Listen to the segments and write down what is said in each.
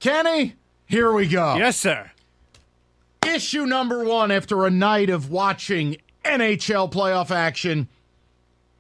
Kenny, here we go. Yes, sir. Issue number one after a night of watching NHL playoff action.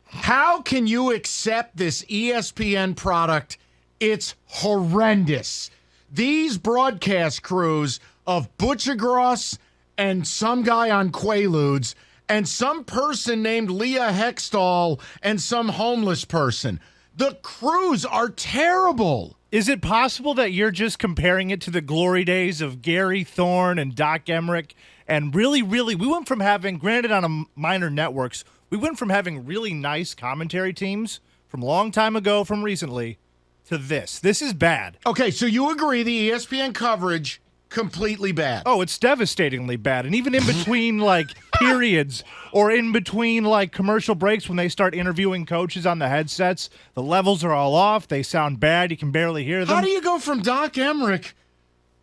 How can you accept this ESPN product? It's horrendous. These broadcast crews of Butchergross and some guy on Quaaludes and some person named Leah Hextall and some homeless person. The crews are terrible. Is it possible that you're just comparing it to the glory days of Gary Thorne and Doc Emmerich? And really, we went from having, granted on a minor networks, we went from having really nice commentary teams from a long time ago, from recently, to this. This is bad. Okay, so you agree the ESPN coverage, completely bad. Oh, it's devastatingly bad. And even in between, like, periods or in between, like, commercial breaks when they start interviewing coaches on the headsets, the levels are all off. They sound bad. You can barely hear them. How do you go from Doc Emmerich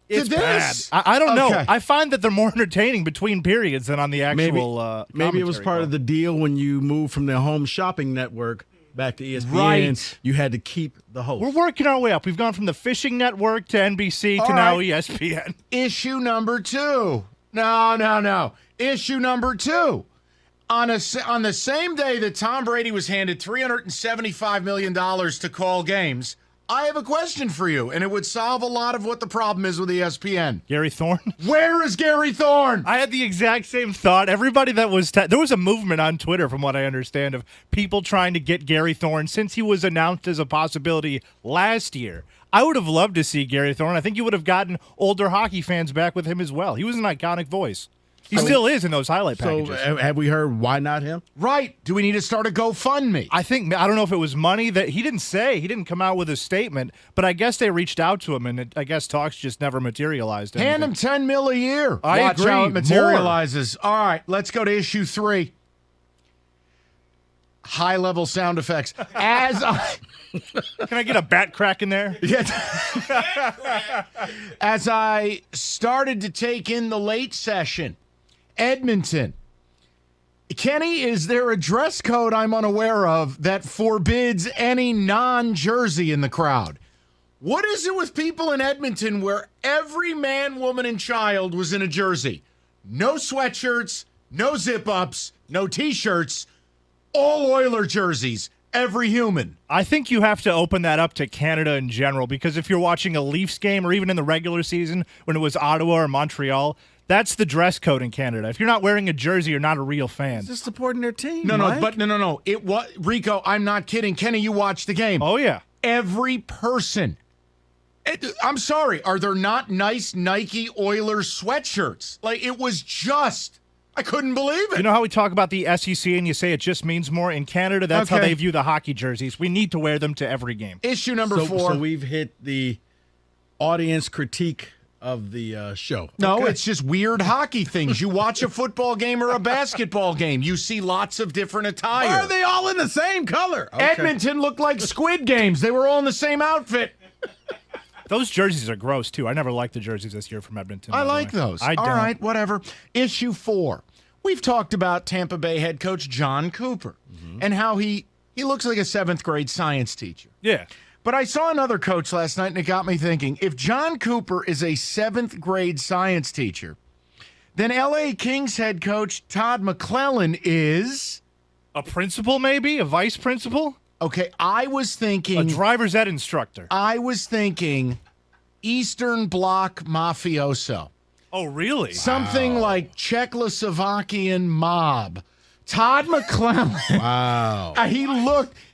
to It's this? bad. I don't know. Okay. I find that they're more entertaining between periods than on the actual Maybe it was commentary part call. of the deal when you moved from the home shopping network back to ESPN. Right. You had to keep the host. We're working our way up. We've gone from the fishing network to NBC to All now right. ESPN. Issue number two. No. Issue number two. On the same day that Tom Brady was handed $375 million to call games, I have a question for you, and it would solve a lot of what the problem is with ESPN. Gary Thorne. Where is Gary Thorne? I had the exact same thought. Everybody that was there was a movement on Twitter, from what I understand, of people trying to get Gary Thorne since he was announced as a possibility last year. I would have loved to see Gary Thorne. I think you would have gotten older hockey fans back with him as well. He was an iconic voice. He still is in those highlight packages. So have we heard why not him? Right. Do we need to start a GoFundMe? I don't know if it was money that he didn't come out with a statement, but I guess they reached out to him, and I guess talks just never materialized. Hand him $10 million a year. I Watch agree. how it materializes. All right, let's go to issue three. High-level sound effects. Can I get a bat crack in there? As I started to take in the late session, Edmonton. Kenny, is there a dress code I'm unaware of that forbids any non-jersey in the crowd? What is it with people in Edmonton where every man, woman, and child was in a jersey? No sweatshirts, no zip-ups, no T-shirts, all Oiler jerseys, every human. I think you have to open that up to Canada in general, because if you're watching a Leafs game or even in the regular season when it was Ottawa or Montreal, that's the dress code in Canada. If you're not wearing a jersey, you're not a real fan. Just supporting their team. No. Mike. It was Rico. I'm not kidding. Kenny, you watched the game. Oh, yeah. Every person. I'm sorry. Are there not nice Nike Oilers sweatshirts? Like, it was just, I couldn't believe it. You know how we talk about the SEC and you say it just means more? In Canada, that's how Okay. they view the hockey jerseys. We need to wear them to every game. Issue number four. So we've hit the audience critique of the show. No, Okay. it's just weird hockey things. You watch a football game or a basketball game, you see lots of different attire. Why are they all in the same color? Okay. Edmonton looked like Squid Games. They were all in the same outfit. Those jerseys are gross, too. I never liked the jerseys this year from Edmonton. I by the like way. those. I All don't. right, whatever. Issue four. We've talked about Tampa Bay head coach John Cooper and how he looks like a seventh grade science teacher. Yeah. But I saw another coach last night, and it got me thinking. If John Cooper is a seventh grade science teacher, then L.A. Kings head coach Todd McClellan is... A principal, maybe? A vice principal? Okay, I was A thinking... driver's ed instructor. I was thinking Eastern Bloc mafioso. Oh, really? Something like Czechoslovakian mob. Todd McClellan. Wow.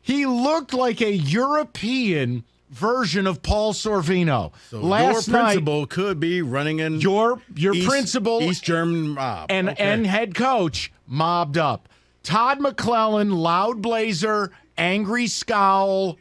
He looked like a European version of Paul Sorvino. So Last your night, principal could be running in your principal East German mob and head coach mobbed up. Todd McClellan, loud blazer, angry scowl.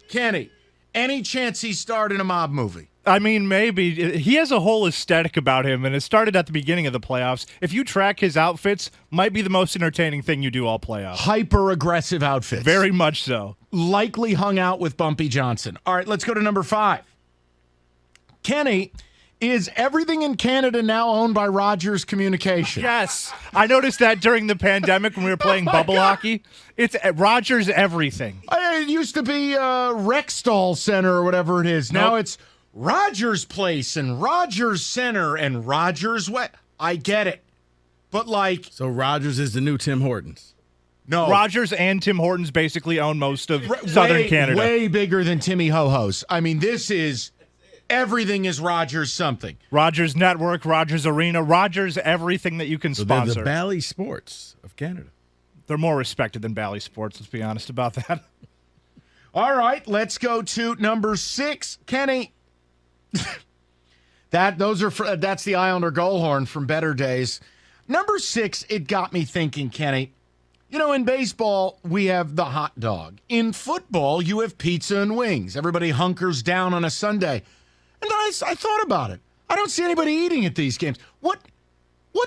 Kenny, any chance he starred in a mob movie? I mean, maybe. He has a whole aesthetic about him, and it started at the beginning of the playoffs. If you track his outfits, might be the most entertaining thing you do all playoffs. Hyper-aggressive outfits. Very much so. Likely hung out with Bumpy Johnson. All right, let's go to number 5. Kenny, is everything in Canada now owned by Rogers Communication? Yes. I noticed that during the pandemic when we were playing bubble hockey. It's Rogers everything. It used to be Rexall Center or whatever it is. Now Nope. it's Rogers Place and Rogers Center and Rogers Way. I get it. But like, So Rogers is the new Tim Hortons. no. Rogers and Tim Hortons basically own most of Southern Canada. Way bigger than Timmy Ho-Ho's. I mean, this is, everything is Rogers something. Rogers Network, Rogers Arena, Rogers everything that you can So they're sponsor. the Bally Sports of Canada. They're more respected than Bally Sports, let's be honest about that. All right, let's go to number 6. Kenny. That's the Islander goal horn from better days. Number 6, it got me thinking, Kenny. You know, in baseball, we have the hot dog. In football, you have pizza and wings. Everybody hunkers down on a Sunday. And then I thought about it. I don't see anybody eating at these games. What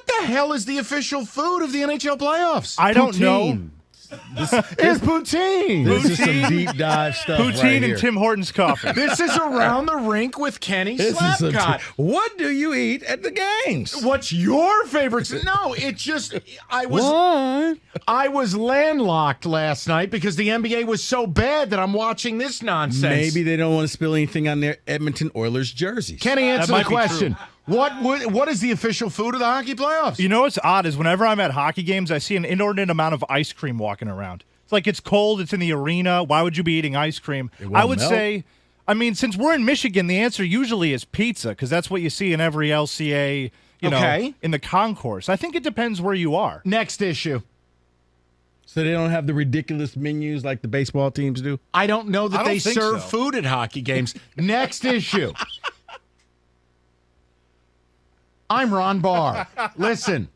the hell is the official food of the NHL playoffs? I don't know. It's poutine. This is some deep dive stuff. Poutine right and here. Tim Hortons coffee. This is Around the Rink with Kenny This is some Slapcott. what do you eat at the games? What's your favorite? No, it just I was landlocked last night because the NBA was so bad that I'm watching this nonsense. Maybe they don't want to spill anything on their Edmonton Oilers jerseys. Kenny, answer the might be question. What is the official food of the hockey playoffs? You know what's odd is whenever I'm at hockey games, I see an inordinate amount of ice cream walking around. It's like it's cold, it's in the arena. Why would you be eating ice cream? won't I would melt. say, I mean, since we're in Michigan, the answer usually is pizza because that's what you see in every LCA, Okay. in the concourse. I think it depends where you are. Next issue. So they don't have the ridiculous menus like the baseball teams do? I don't know that I don't they think serve so. food at hockey games. Next issue. I'm Ron Barr. Listen,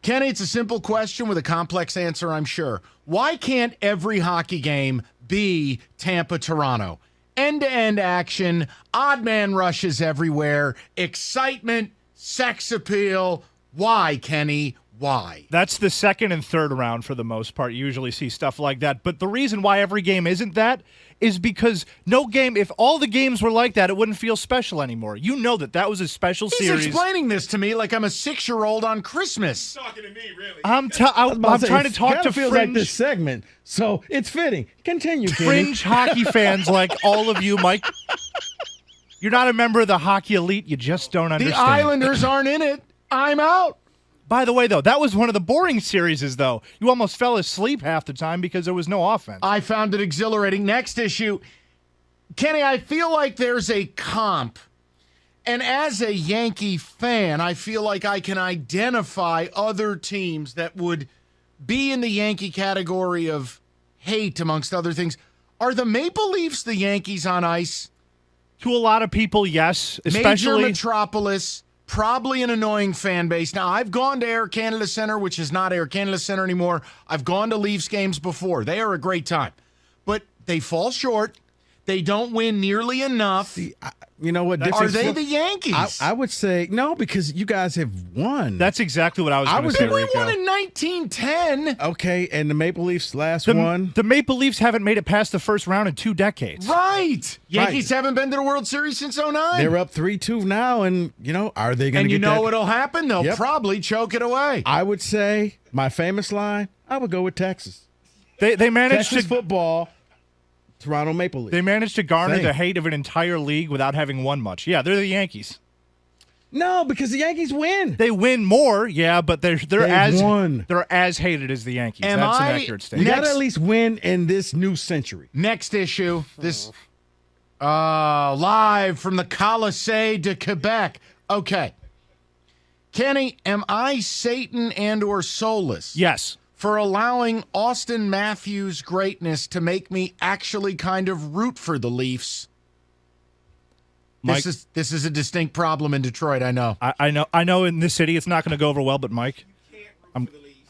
Kenny, it's a simple question with a complex answer, I'm sure. Why can't every hockey game be Tampa-Toronto? End-to-end action, odd man rushes everywhere, excitement, sex appeal. Why, Kenny? Why? That's the second and third round for the most part. You usually see stuff like that. But the reason why every game isn't that is because no game, if all the games were like that, it wouldn't feel special anymore. You know that was a special He's series. explaining this to me like I'm a 6-year-old on Christmas. Talking to me, really. I'm trying to talk to feels like fringe, this segment, so it's fitting. Continue, Kenny. fringe hockey fans like all of you, Mike. You're not a member of the hockey elite. You just don't The understand. Islanders aren't in it. I'm out. By the way, though, that was one of the boring series, though. You almost fell asleep half the time because there was no offense. I found it exhilarating. Next issue. Kenny, I feel like there's a comp. And as a Yankee fan, I feel like I can identify other teams that would be in the Yankee category of hate, amongst other things. Are the Maple Leafs the Yankees on ice? To a lot of people, yes. Major Especially metropolis, probably an annoying fan base. Now, I've gone to Air Canada Center, which is not Air Canada Center anymore. I've gone to Leafs games before. They are a great time. But they fall short. They don't win nearly enough. You know what? Are difference- they the Yankees? I would say no, because you guys have won. That's exactly what I was going to say, we Rico. won in 1910. okay, and the Maple Leafs last one. The Maple Leafs haven't made it past the first round in 2 decades. Right. Yankees haven't been to the World Series since 09. They're up 3-2 now, and are they going to and get you know that? what'll happen? They'll Yep. probably choke it away. I would say my famous line. I would go with Texas. They managed Texas to football. Toronto Maple Leafs. they managed to garner Same. the hate of an entire league without having won much. Yeah, they're the Yankees. No, because the Yankees win. They win more, yeah, but they're as won. they're as hated as the Yankees. Am That's I- an accurate You statement. got to Next- at least win in this new century. Next issue. This live from the Colisée de Quebec. Okay. Kenny, am I Satan and or soulless Yes. for allowing Austin Matthews' greatness to make me actually kind of root for the Leafs? Mike, This is a distinct problem in Detroit, I know. I know in this city it's not going to go over well, but Mike,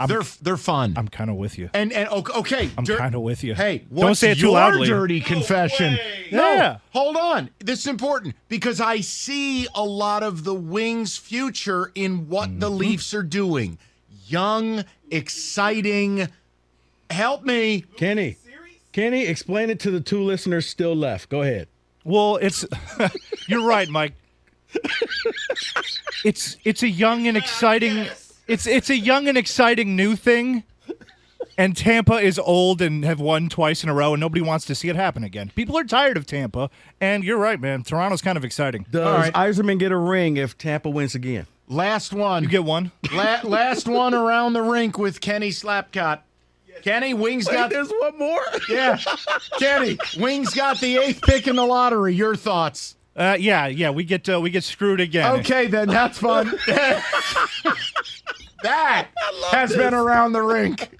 They're fun. I'm kind of with you. and okay, I'm kind of with you. Hey, don't what's say it too your loudly. dirty confession? way. No, Yeah. hold on. This is important because I see a lot of the Wings' future in what the Leafs are doing. Young, exciting. Help me. Kenny, explain it to the 2 listeners still left. Go ahead. Well, it's you're right, Mike. It's a young and exciting it's a young and exciting new thing. And Tampa is old and have won twice in a row, and nobody wants to see it happen again. People are tired of Tampa, and you're right, man. Toronto's kind of exciting. Does Yzerman get a ring if Tampa wins again? Last one. You get one? Last one around the rink with Kenny Slapcott. Kenny, Wings got... There's one more? Yeah. Kenny, Wings got the 8th pick in the lottery. Your thoughts? Yeah. We get screwed again. Okay, then. That's fun. That has been around the rink.